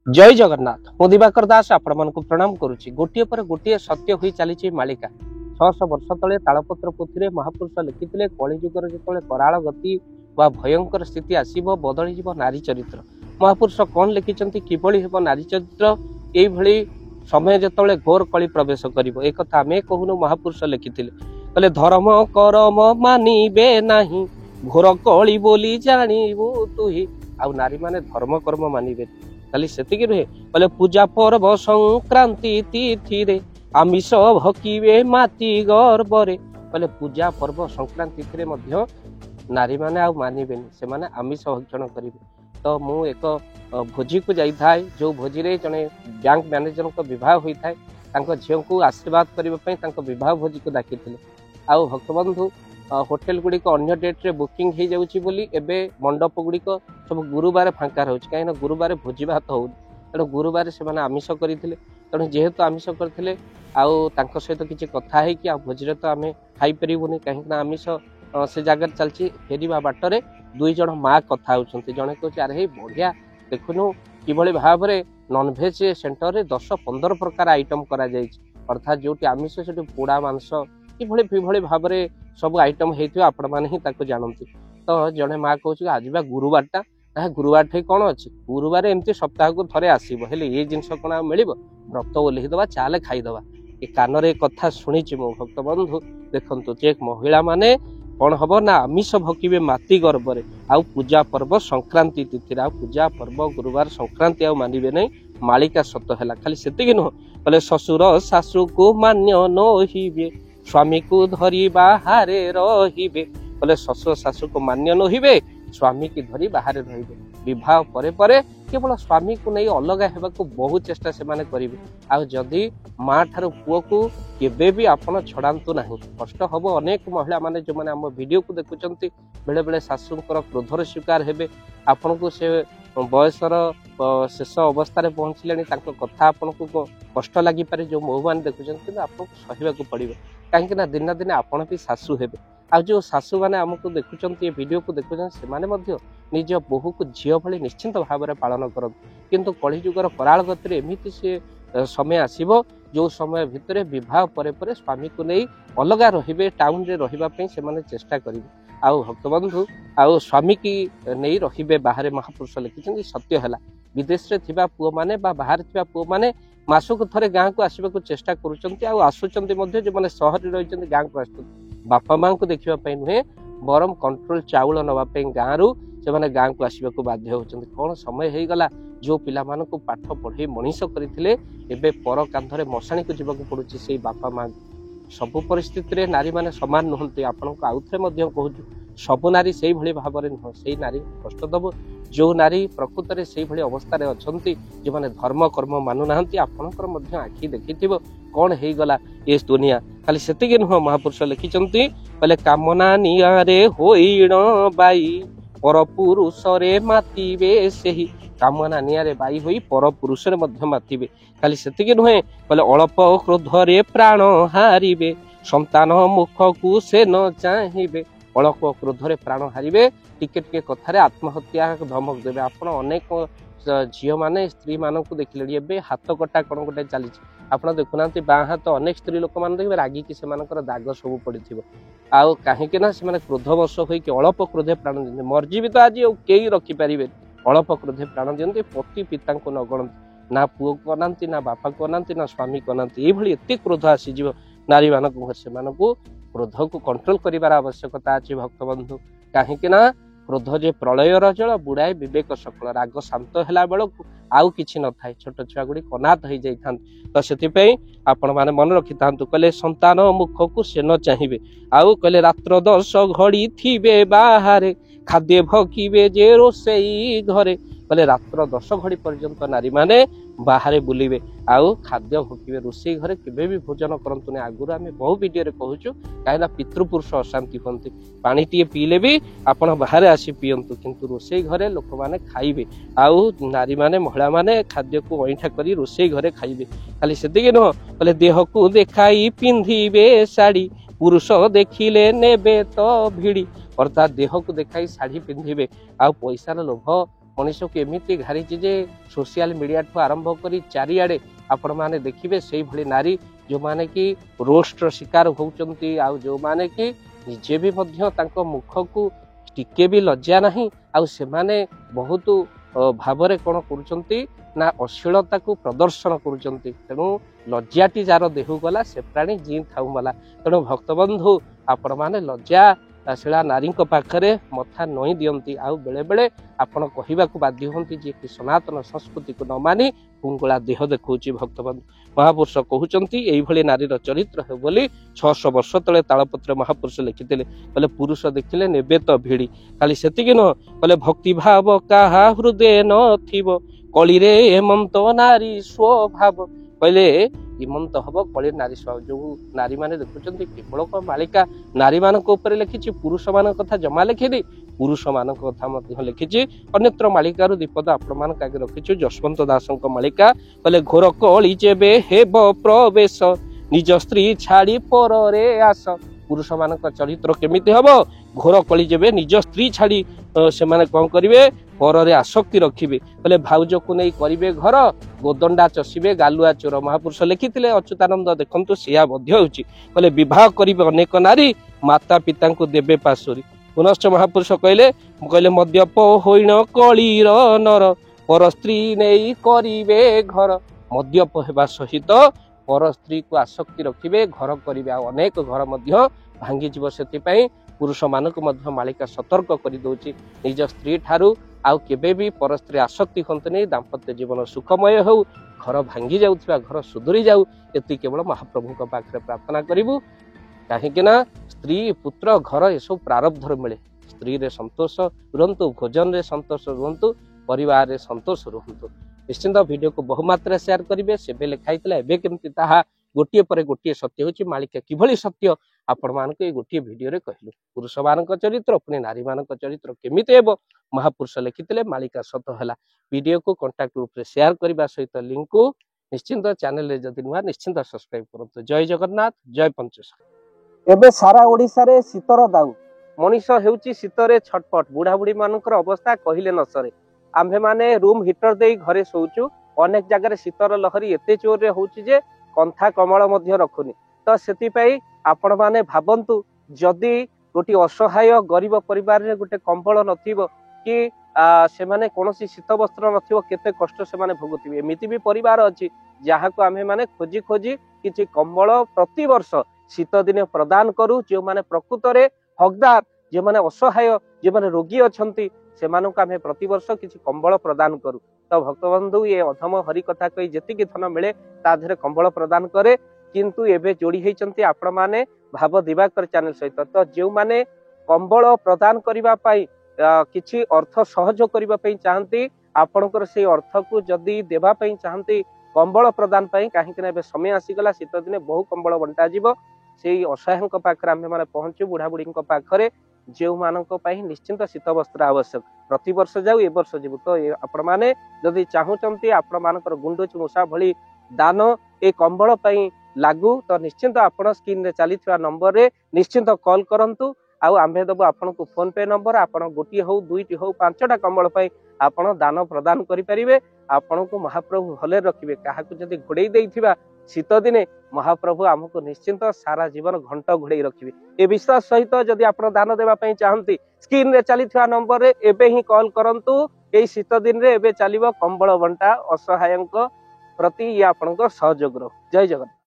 जय जगन्नाथ मु दिवाकर दास आपण प्रणाम करुच्ची गोटे पर गोटे सत्य हो चली मालिका 600 वर्ष तले तालपत्र पोथी महापुरुष लिखिते कलिजुगर जो कराल गति व भयंकर स्थिति आसब बदली नारी चरित्र महापुरुष कौन लिखिं किभली हे नारी चरित्र ये समय जो घोर कली प्रवेश कर एक आम कहूनु महापुरुष लिखिते कहले धर्म करम मानिबे नाही घोर कली बोली जानू तुही आ नारी माने धर्म कर्म मानिबे खाली सेतिकी नुहे कहले पूजा पर्व संक्रांति तिथि रे आमिष भकिबे माती गर्भरे कहले पूजा पर्व संक्रांति तिथि मध्य नारी माने आ मानिबेनी से माने आमिष भक्षण करिवे। तो मु एक भोजी को जाई थाए जो भोजी रे जने बैंक मैनेजर को विवाह होई थाए तांको झियो को आशीर्वाद करिवे पई तांको विवाह भोजी को डाकिथिले आ भक्तबंधु होटेल गुड़िक अन्य डेट्रे बुकिंग हो जाऊँगी बोली एबे मंडप गुड़िक सब गुरुवार फांका रोचे कहीं गुरुवार भोजी भात हो तेणु गुरुवार से आमिष करते तेणु जेहेतु आमिष करते आउ सहित किसी कथा है कि भोजी तो आम खाईपरूनी कहीं आमिष से जगह चलती फेरवा बाटर दुई जन माँ कथा होती जड़े कहे अरे बढ़िया देखुनु किभली भाव में नॉनभेज सेंटर में 10-15 प्रकार आइटम करा अर्थात जो आमिष से पोड़ा मांस किभली भाव में सब आइटम होता आपण मैंने ही जानती। तो जड़े माँ कह आज बा गुरुवार टा गुरुवार ठाई कौन अच्छी गुरुवार एमती सप्ताह को थे आसो हेले ये जिनस कौन मिल व्रत ओल्लईदे चाले खाईदे ये कान कथा शुणी मो भक्त बंधु देखु जे महिला माने कौन हम ना आमिष भकिबे माती गर्भरे आउ पूजा पर्व संक्रांति तिथि आ पूजा पर्व गुरुवार संक्रांति आउ मानिबे नहीं मालिका सत है खाली से नुह बोले ससुर शाशु को मान्य नहिबे स्वामी को धरी बाहरे रहिबे बोले ससुर शाशु को मान्य नहिबे स्वामी की धरी बाहरे रहिबे विवाह परे परे केवल स्वामी को नहीं अलग हेबा को बहुत चेष्टा से माने करिवे आ जदी माँ ठार पुओ को केबे भी आपण छड़ांतु नहीं कष्ट हम अनेक महिला माने जो माने हम वीडियो को देखुचंती बेले बेले शाशुंकर क्रोधर शिकार हेबे आपन को से बयसर शेष अवस्था पहुँचले कथा आपन को कष्ट लगी पारे जो मो मैंने देखुं आपको सहवाक पड़े कहीं दिन दिन आपड़ भी शाशु हेबे आ जो शाशु मैंने आमको देखुं ये वीडियो को देखुं से निज बोहू को झील भली निश्चिंत भाव में पालन करते किंतु कलिजुगर कराल गति एमती से समय आसब जो समय भितर विवाह परे परे स्वामी को नहीं अलग रे टाउन रे रही से चेष्टा करेंगे आउ भक्तबंधु आउ स्वामी की नहीं रही बाहर महापुरुष लिखिं सत्य है विदेश रे थिबा पुओ माने बा बाहर थिबा पुओ माने मासक थरे गाँ को आसवाक चेष्टा करुचंती आसुचंती मध्ये जो माने शहर रही गाँ को आसुचंती बापा माँ को देखा नुहे बरम कंट्रोल चाउल नवाई गाँ रु से माने गाँ को आसवाक बाध्य होचंती कौन समय हो गला जो पिला मानक पाठ पढ़े मनीष करते एबे पर कांधरे मशाणी को जीवाक पड़ुछि से बापा माँ सबु परिस्थिति रे नारी माने समान नुहंती आपण आउ थे कहूँ सबु नारी से भाव में नुह से नारी कष्ट दब जो नारी प्रकृत में से अवस्था अच्छा जो मैंने धर्म कर्म मानु ना आपणकर आखि देखि कौन हो गला ये दुनिया खाली से नुह महापुरुष लिखिं कहले कामना नियारे होइण बाई पर पुरुष रे मातिबे सेही कामना नियारे बाई होई पर पुरुष रे मध्य मातिबे खाली से नुहे कहले अल्प क्रोध रे प्राण हारिबे संतान मुख को से न चाहिबे अल्प क्रोध रे प्राण हारिबे टिके टिके कथारे आत्महत्या धमक देवे आपण अनेक झील माने स्त्री मानक देखिले एबे हाथ कटा कौन गोटे चली आप देखुना बाँ हाथ अनेक स्त्री लोक मैंने देखिए रागिकी से दाग सब पड़ी आउ कहीं से क्रोधवश होकर अल्प क्रोधे प्राण दिखते मर्जी भी तो आज कई रखिपारे अल्प क्रोधे प्राण दिखते पति पिता को न गणती ना पुओ को अनाती ना बापा को अनाती ना स्वामी को अनाती ये एत क्रोध आसीज नारी मानक से क्रोध को कंट्रोल कर आवश्यकता अच्छी भक्तबंधु कहीं क्रोध जे प्रलयर जल बुड़ाए विवेक सकल राग शांत है बेलू आउ कि न था छोट छुआ गुड़ी अनाथ हो जाता तो से आपण मैंने मन रखि था कहले संतान मुख को से न चाहिए आउ कहले रात्र 10 घड़ी थी बाहर खाद्य भकिबे जे रोसई घरे कहले रात्र 10 घड़ी पर्यंत नारी माने बाहर बुलिबे आउ खाद्य भकिबे रोसई घरे केबे भी भोजन करंतु ने आगुर आम बहु वीडियो कहूँ कहीं पितृपुरुष अशांति हमें पानी टी पीले भी आपण बाहर आसी पीयंतु किंतु रोसई घरे लोक माने खाइबे आउ नारी माने महिला माने खाद्य को ऐठा करी रोसई घरे खाइबे खाली से नुह कहले देह को देखाई पिंधिबे साड़ी पुरुष देखिले नेबे तो भिड़ी अर्थात देह को देखाई शाढ़ी पिंधिबे आ पैसार लोभ मनीष को एमती घारी जे सोशल मीडिया ठू आरंभ कर चारिआडे आपण मैंने देखिए से भली नारी जो माने कि रोस्टर शिकार होउचंती आ जो माने कि निजे भी मुख को टिके भी लज्जा नहीं आउ से माने बहुत भावरे कौन करुचंती ना अश्लीलता को प्रदर्शन करुचंती तेणु लज्जाटी जार देहु गला से प्राणी जी थाऊ मला तेणु भक्तबंधु आपण माने लज्जा शिला नारी पाखरे मथा नई दियंती आउ बेले बेले आपण कहवाक बाध्य होती जे कि सनातन संस्कृति को न मानी पुंगला देह देखौची भक्तबंधु महापुरुष कहउचंती एई भली नारीर चरित्र हे बोली 600 वर्ष तले तालपत्र महापुरुष लिखिथिले कहले पुरुष देखिले नेबे तो भिड़ी खाली सेतिक न कहले भक्ति भाव काहा हृदय न थिबो कली रे हेमंत नारी स्वभाव कहले हिमंत हम कली नारी स्वभाव जो नारी माने देखुचंती केवल को मालिका नारी मानक ऊपर लिखिछि पुरुष मानक कथा जमा लिखिनी पुरुष मानक कथा मध्य लिखिछि अन्यत्र मालिकार दीपद आपण मानक आगे रखिछु जसवंत दासंक मालिका कहले घोर कली जेबे हेब प्रवेश निज स्त्री छाड़ी पर रे आस पुरुष मानक चरित्र केमिति हबो घोर कली जेबे निज स्त्री छाड़ी से माने कोन करिवे पर रे आसक्ति रखिबे कहले भाउज को नहीं करिवे घर गोदंडा चषिबे गालुआ चोर महापुरुष लिखिथिले अच्युतानंद देखंतु सिया बध्य होउची कहले विवाह करिवे अनेक नारी माता पिता को देबे पासुरी पुनश्च महापुरुष कहले कहले मद्यप होइण कलीर नर पर स्त्री नहीं करिवे घर मद्यप हेबा सहित पर स्त्री को आसक्ति रखिबे घर करिवे आ अनेक घर मध्य भांगी जीव सेति पुरुष मानक मध्य मालिका सतर्क कर दउची निज स्त्री ठारू आउ केबे भी पर स्त्री आसक्ति हंतनी दाम्पत्य जीवन सुखमय हो घर भांगी जाउथिबा घर सुधुरी जाऊ एति केवल महाप्रभु का पाखरे प्रार्थना करिवु काहेकि ना स्त्री पुत्र घर एसो प्रारब्धर मिले स्त्री रे संतोष रुहंतु भोजन रे संतोष रुहंतु परिवार रे संतोष रुहंतु निश्चिंत वीडियो को बहुमात्रा शेयर करिवे सेबे लेखाइतला एबे केमति ताहा गोटिए पर गोटिए सत्य होची मालिका किभली सत्य आपण मानक ए गोटिए वीडियो रे कहलु पुरुष मानक चरित्र पुनी नारी मानक चरित्र केमिति हेबो महापुरुष लिखिथिले मालिका सत हला वीडियो को कांटेक्ट ग्रुप रे शेयर करबा सहित लिंक को निश्चिंत चैनल रे जदि नुआ निश्चिंत सब्सक्राइब करंतु जय जगन्नाथ जय पंचेश्वर एबे सारा ओडिसा रे शीतर दाउ मनीष हेउची शीतरे छटपट बुढ़ा बुढ़ी मानकर अवस्था कहिले न सरे आम्भे माने रूम हीटर दे घरे सोचु अनेक जगह शीतर लहरी एते जोर रे होउची जे कंथा कमल मध्य रखुनी तो सेति पई आपण माने भाबंतु जदि गोटी असहाय गरीब परिवार रे गोटे कंबल नथिबो कि से माने कोनोसी शीत वस्त्र नथिबो केते कष्ट से माने भोगुथिबे एमिति भी परिवार अछि जहा को आम्हे माने खोजी खोजी किछि कंबल प्रति वर्ष शीत दिने प्रदान करू जे माने प्रकृत रे हकदार जे माने असहाय जे माने रोगी अछंती से मानक आम्हे प्रति वर्ष किछि कंबल प्रदान करू तो भक्तबंधु ये अधम हरि कथा कही जेतिकी धन मिले ता धरे कंबल प्रदान करे किंतु एबे जोड़ी हेचंती आपण माने भाव दिवाकर चैनल सहित तो जे माने कंबल प्रदान करिबा पई किछि अर्थ सहयोग करिबा पई चाहंती आपणकर से अर्थ को जदी देबा पई चाहंती कंबल प्रदान पई काहे कि एबे समय आसी गला शीत दिने बहु कंबल बंटा जीवो सेई असहायक पाखरे आमे माने पहुंचू बुढ़ा बुढ़ी पाखरे जो मानक पई निश्चिंत शीत वस्त्र आवश्यक प्रति वर्ष जाऊ ए वर्ष जीवु तो आपण माने जदी चाहुचंती आपण मानकर गुंडुच मूषा भली दान ए कंबल पई लागू तो निश्चिंत आपण स्क्रीन रे चलीथिबा नंबर रे निश्चिंत कॉल करंतु आउ आम्भे दबो आपण को फोन पे नंबर आपण गोटी हो दुईटी हो पांचटा कंबल पई आपण दान प्रदान करि परिबे आपण को महाप्रभु भले रखिबे काहाकु जदी घोड़ेई देइथिबा शीत दिने महाप्रभु हमको निश्चिंत सारा जीवन घंट घोड़े रखिबे ए विश्वास सहित जदि आपण दान देबा पई चाहंती स्क्रीन रे चलीथिबा नंबर रे एबे ही कॉल करंतु एई शीत दिन रे एबे चलिबो कंबल बंटा असहायक प्रति या आपनको सहयोग रो जय जगन्नाथ।